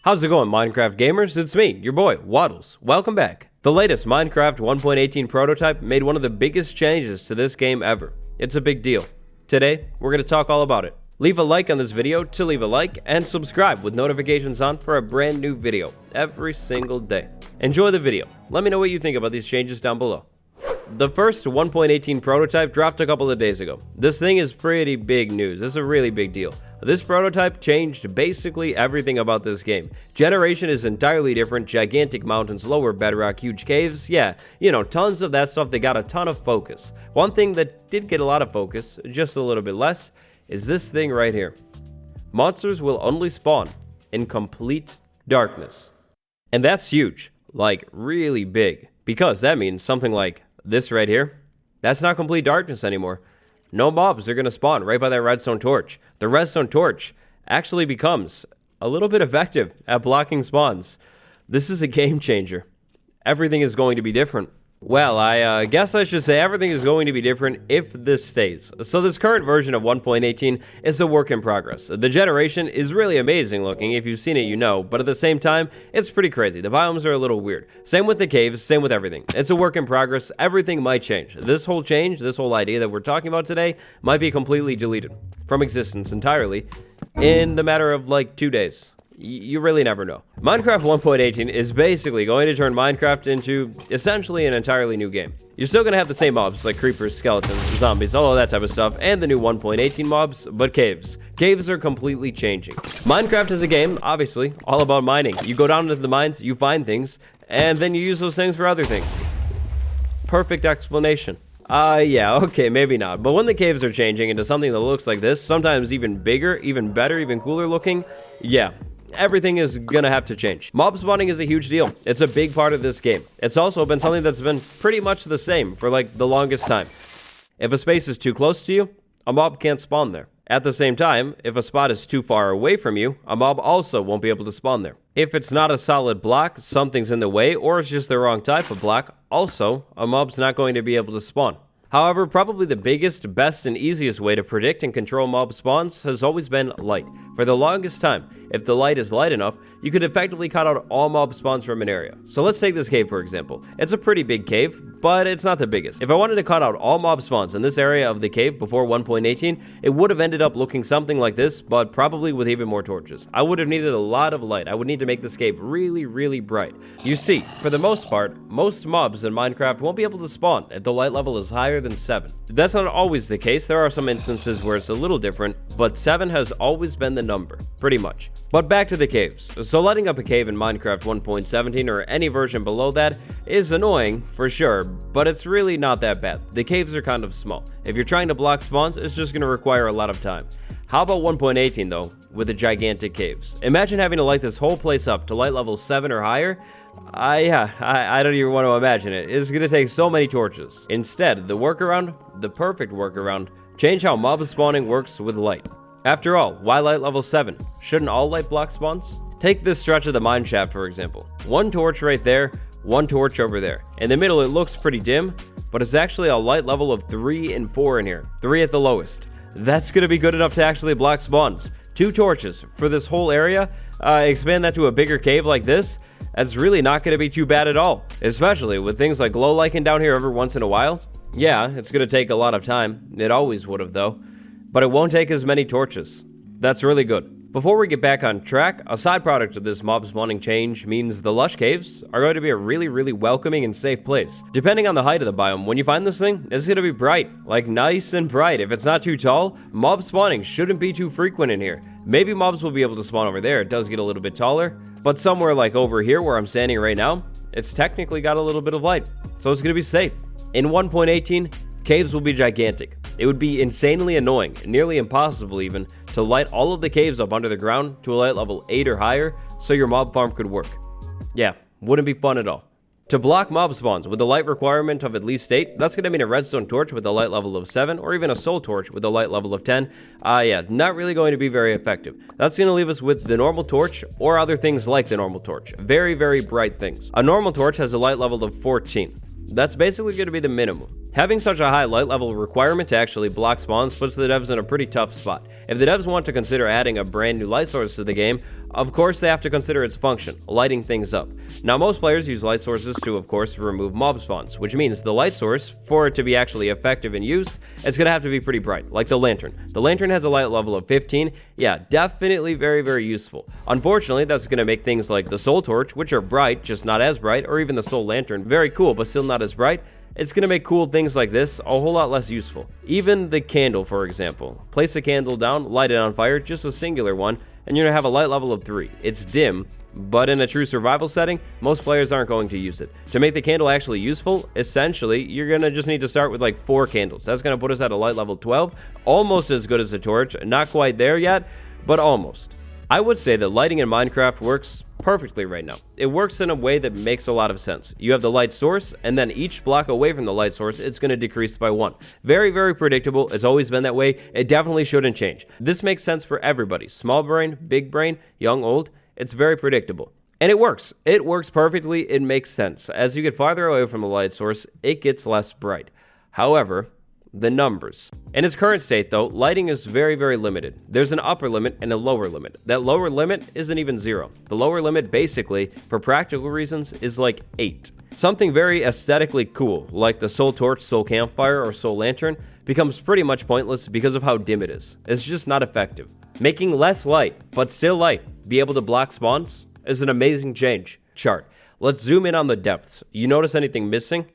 How's it going, Minecraft gamers? It's me, your boy, Waddles. Welcome back. The latest Minecraft 1.18 prototype made one of the biggest changes to this game ever. It's a big deal. Today, we're going to talk all about it. Leave a like on this video to leave a like, and subscribe with notifications on for a brand new video every single day. Enjoy the video. Let me know what you think about these changes down below. The first 1.18 prototype dropped a couple of days ago. This thing is pretty big news. It's a really big deal. This prototype changed basically everything about this game. Generation is entirely different, gigantic mountains, lower bedrock, huge caves, yeah, tons of that stuff. They got a ton of focus. One thing that did get a lot of focus, just a little bit less, is this thing right here. Monsters will only spawn in complete darkness. And that's huge, like really big, because that means something like this right here, that's not complete darkness anymore. No mobs are going to spawn right by that redstone torch. The redstone torch actually becomes a little bit effective at blocking spawns. This is a game changer. Everything is going to be different. Well, I guess I should say everything is going to be different if this stays. So this current version of 1.18 is a work in progress. The generation is really amazing looking. If you've seen it, you know. But at the same time, it's pretty crazy. The biomes are a little weird. Same with the caves, same with everything. It's a work in progress. Everything might change. This whole idea that we're talking about today might be completely deleted from existence entirely in the matter of like 2 days. You really never know. Minecraft 1.18 is basically going to turn Minecraft into essentially an entirely new game. You're still going to have the same mobs like creepers, skeletons, zombies, all of that type of stuff, and the new 1.18 mobs, but caves. Caves are completely changing. Minecraft is a game, obviously, all about mining. You go down into the mines, you find things, and then you use those things for other things. Perfect explanation. Yeah, okay, maybe not. But when the caves are changing into something that looks like this, sometimes even bigger, even better, even cooler looking, yeah. Everything is gonna have to change. Mob spawning is a huge deal. It's a big part of this game. It's also been something that's been pretty much the same for like the longest time. If a space is too close to you, a mob can't spawn there. At the same time, if a spot is too far away from you, a mob also won't be able to spawn there. If it's not a solid block, something's in the way, or it's just the wrong type of block, also, a mob's not going to be able to spawn. However, probably the biggest, best, and easiest way to predict and control mob spawns has always been light. For the longest time, if the light is light enough, you could effectively cut out all mob spawns from an area. So let's take this cave for example. It's a pretty big cave, but it's not the biggest. If I wanted to cut out all mob spawns in this area of the cave before 1.18, it would have ended up looking something like this, but probably with even more torches. I would have needed a lot of light. I would need to make this cave really, really bright. You see, for the most part, most mobs in Minecraft won't be able to spawn if the light level is higher than 7. That's not always the case. There are some instances where it's a little different, but 7 has always been the number, pretty much. But back to the caves. So lighting up a cave in Minecraft 1.17 or any version below that is annoying for sure, but it's really not that bad. The caves are kind of small. If you're trying to block spawns, it's just going to require a lot of time. How about 1.18 though, with the gigantic caves? Imagine having to light this whole place up to light level 7 or higher. I don't even want to imagine it. It's going to take so many torches. Instead, the workaround, the perfect workaround, change how mob spawning works with light. After all, why light level 7? Shouldn't all light block spawns? Take this stretch of the mine shaft for example. One torch right there, one torch over there. In the middle it looks pretty dim, but it's actually a light level of 3 and 4 in here. 3 at the lowest. That's going to be good enough to actually block spawns. 2 torches for this whole area. Expand that to a bigger cave like this. That's really not going to be too bad at all. Especially with things like glow lichen down here every once in a while. Yeah, it's going to take a lot of time. It always would have though. But it won't take as many torches. That's really good. Before we get back on track, a side product of this mob spawning change means the lush caves are going to be a really, really welcoming and safe place. Depending on the height of the biome, when you find this thing, it's going to be bright. Like nice and bright. If it's not too tall, mob spawning shouldn't be too frequent in here. Maybe mobs will be able to spawn over there. It does get a little bit taller. But somewhere like over here where I'm standing right now, it's technically got a little bit of light. So it's going to be safe. In 1.18, caves will be gigantic. It would be insanely annoying, nearly impossible even, to light all of the caves up under the ground to a light level 8 or higher so your mob farm could work. Yeah, wouldn't be fun at all. To block mob spawns with a light requirement of at least 8, that's going to mean a redstone torch with a light level of 7 or even a soul torch with a light level of 10. Yeah, not really going to be very effective. That's going to leave us with the normal torch or other things like the normal torch. Very, very bright things. A normal torch has a light level of 14. That's basically going to be the minimum. Having such a high light level requirement to actually block spawns puts the devs in a pretty tough spot. If the devs want to consider adding a brand new light source to the game, of course they have to consider its function, lighting things up. Now most players use light sources to of course remove mob spawns, which means the light source, for it to be actually effective in use, it's going to have to be pretty bright, like the lantern. The lantern has a light level of 15, yeah, definitely very useful. Unfortunately, that's going to make things like the soul torch, which are bright, just not as bright, or even the soul lantern, very cool but still not as bright. It's going to make cool things like this a whole lot less useful. Even the candle, for example. Place a candle down, light it on fire, just a singular one, and you're going to have a light level of 3. It's dim, but in a true survival setting, most players aren't going to use it. To make the candle actually useful, essentially, you're going to just need to start with like 4 candles. That's going to put us at a light level 12, almost as good as a torch. Not quite there yet, but almost. I would say that lighting in Minecraft works perfectly right now. It works in a way that makes a lot of sense. You have the light source, and then each block away from the light source, it's going to decrease by 1. Very predictable. It's always been that way. It definitely shouldn't change. This makes sense for everybody. Small brain, big brain, young, old. It's very predictable. And it works. It works perfectly. It makes sense. As you get farther away from the light source, it gets less bright. However, the numbers. In its current state though, lighting is very limited. There's an upper limit and a lower limit. That lower limit isn't even 0. The lower limit basically, for practical reasons, is like 8. Something very aesthetically cool, like the soul torch, soul campfire, or soul lantern, becomes pretty much pointless because of how dim it is. It's just not effective. Making less light, but still light, be able to block spawns, is an amazing change. Chart. Let's zoom in on the depths. You notice anything missing?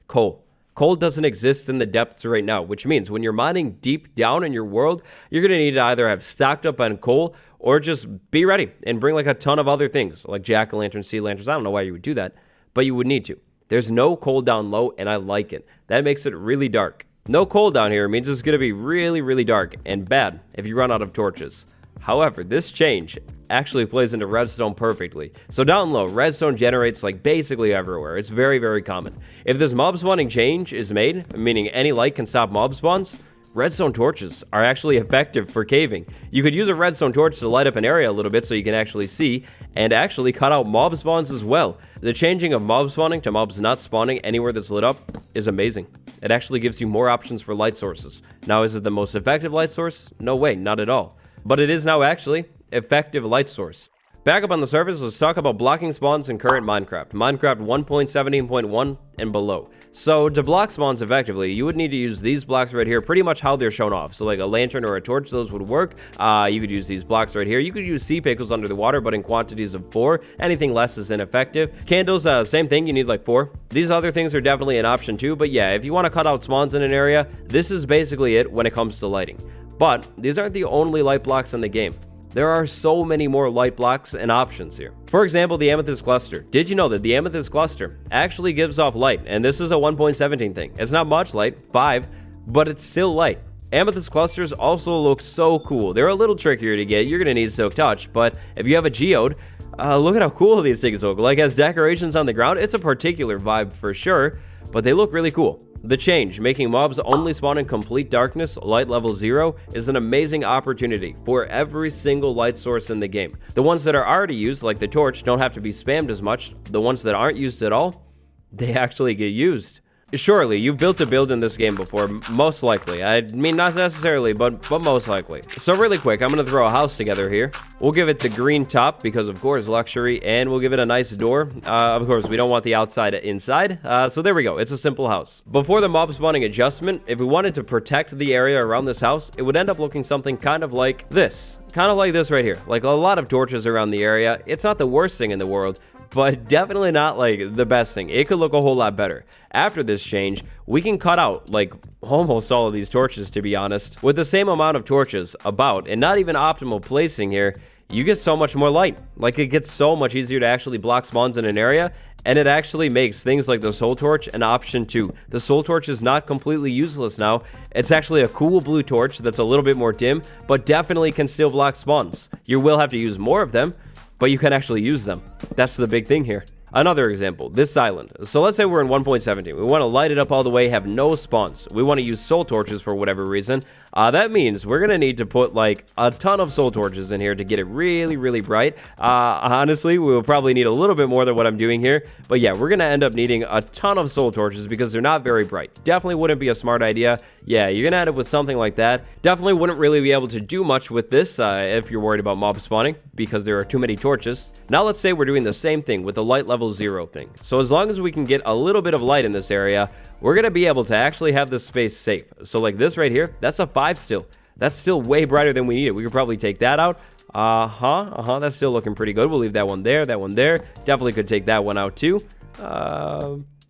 Coal. Coal doesn't exist in the depths right now, which means when you're mining deep down in your world, you're going to need to either have stocked up on coal or just be ready and bring like a ton of other things like jack-o'-lanterns, sea lanterns. I don't know why you would do that, but you would need to. There's no coal down low, and I like it. That makes it really dark. No coal down here means it's going to be really dark and bad if you run out of torches. However, this change actually plays into redstone perfectly. So down low, redstone generates like basically everywhere. It's very common. If this mob spawning change is made, meaning any light can stop mob spawns, redstone torches are actually effective for caving. You could use a redstone torch to light up an area a little bit so you can actually see, and actually cut out mob spawns as well. The changing of mob spawning to mobs not spawning anywhere that's lit up is amazing. It actually gives you more options for light sources. Now, is it the most effective light source? No way, not at all. But it is now actually effective light source. Back up on the surface, let's talk about blocking spawns in current Minecraft 1.17.1 and below. So to block spawns effectively, you would need to use these blocks right here, pretty much how they're shown off. So like a lantern or a torch, those would work. You could use these blocks right here. You could use sea pickles under the water, but in quantities of 4. Anything less is ineffective. Candles, same thing, you need like 4. These other things are definitely an option too, but yeah, if you want to cut out spawns in an area, this is basically it when it comes to lighting. But these aren't the only light blocks in the game. There are so many more light blocks and options here. For example, the amethyst cluster. Did you know that the amethyst cluster actually gives off light? And this is a 1.17 thing. It's not much light, 5, but it's still light. Amethyst clusters also look so cool. They're a little trickier to get. You're going to need silk touch, but if you have a geode, look at how cool these things look. Like as decorations on the ground, it's a particular vibe for sure, but they look really cool. The change, making mobs only spawn in complete darkness, light level 0, is an amazing opportunity for every single light source in the game. The ones that are already used, like the torch, don't have to be spammed as much. The ones that aren't used at all, they actually get used. Surely, you've built a build in this game before, most likely. I mean, not necessarily, but most likely. So really quick, I'm going to throw a house together here. We'll give it the green top, because of course, luxury, and we'll give it a nice door. Of course, we don't want the outside inside, so there we go. It's a simple house. Before the mob spawning adjustment, if we wanted to protect the area around this house, it would end up looking something kind of like this. Kind of like this right here. Like a lot of torches around the area. It's not the worst thing in the world, but definitely not like the best thing. It could look a whole lot better. After this change, we can cut out like almost all of these torches, to be honest. With the same amount of torches about, and not even optimal placing here, you get so much more light. Like it gets so much easier to actually block spawns in an area, and it actually makes things like the soul torch an option too. The soul torch is not completely useless now. It's actually a cool blue torch that's a little bit more dim, but definitely can still block spawns. You will have to use more of them, but you can actually use them. That's the big thing here. Another example, this island. So let's say we're in 1.17. We want to light it up all the way, have no spawns. We want to use soul torches for whatever reason. That means we're going to need to put like a ton of soul torches in here to get it really, really bright. Honestly, we will probably need a little bit more than what I'm doing here. But yeah, we're going to end up needing a ton of soul torches because they're not very bright. Definitely wouldn't be a smart idea. Yeah, you're going to end up with something like that. Definitely wouldn't really be able to do much with this if you're worried about mob spawning because there are too many torches. Now let's say we're doing the same thing with the light level 0 thing. So as long as we can get a little bit of light in this area, we're going to be able to actually have this space safe. So like this right here, that's a 5 still. That's still way brighter than we need it. We could probably take that out. That's still looking pretty good. We'll leave that one there, that one there. Definitely could take that one out too.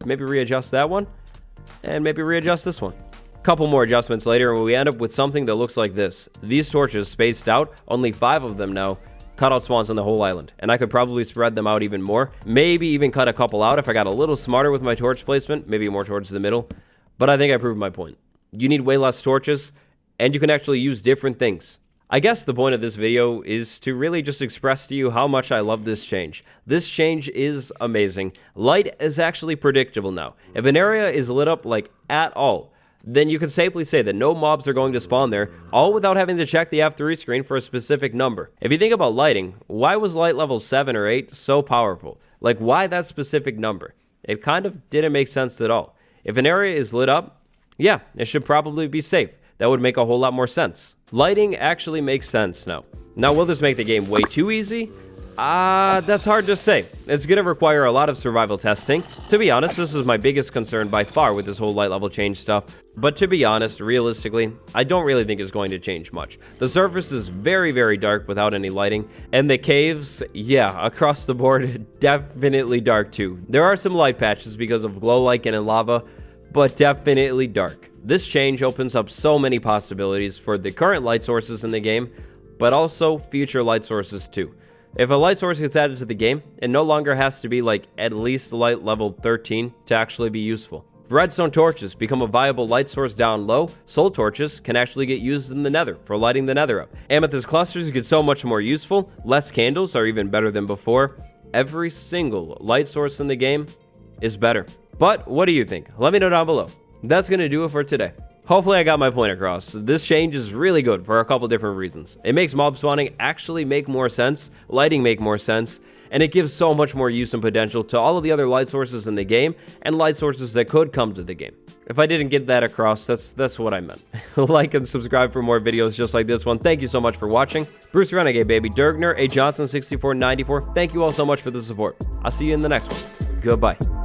Maybe readjust that one. And maybe readjust this one. Couple more adjustments later and we end up with something that looks like this. These torches spaced out, only 5 of them now. Cutout spawns on the whole island, and I could probably spread them out even more. Maybe even cut a couple out if I got a little smarter with my torch placement, maybe more towards the middle. But I think I proved my point. You need way less torches, and you can actually use different things. I guess the point of this video is to really just express to you how much I love this change. This change is amazing. Light is actually predictable now. If an area is lit up like at all, then you can safely say that no mobs are going to spawn there, all without having to check the F3 screen for a specific number. If you think about lighting, why was light level 7 or 8 so powerful? Like, why that specific number? It kind of didn't make sense at all. If an area is lit up, yeah, it should probably be safe. That would make a whole lot more sense. Lighting actually makes sense now. Now, will this make the game way too easy? That's hard to say. It's going to require a lot of survival testing. To be honest, this is my biggest concern by far with this whole light level change stuff. But to be honest, realistically, I don't really think it's going to change much. The surface is very, very dark without any lighting. And the caves, yeah, across the board, definitely dark too. There are some light patches because of glow lichen and lava, but definitely dark. This change opens up so many possibilities for the current light sources in the game, but also future light sources too. If a light source gets added to the game, it no longer has to be like at least light level 13 to actually be useful. If redstone torches become a viable light source down low, soul torches can actually get used in the nether for lighting the nether up. Amethyst clusters get so much more useful, less candles are even better than before. Every single light source in the game is better. But what do you think? Let me know down below. That's going to do it for today. Hopefully I got my point across. This change is really good for a couple different reasons. It makes mob spawning actually make more sense, lighting make more sense, and it gives so much more use and potential to all of the other light sources in the game and light sources that could come to the game. If I didn't get that across, that's what I meant. Like and subscribe for more videos just like this one. Thank you so much for watching. Bruce Renegade Baby, Dirkner, A Johnson 6494. Thank you all so much for the support. I'll see you in the next one. Goodbye.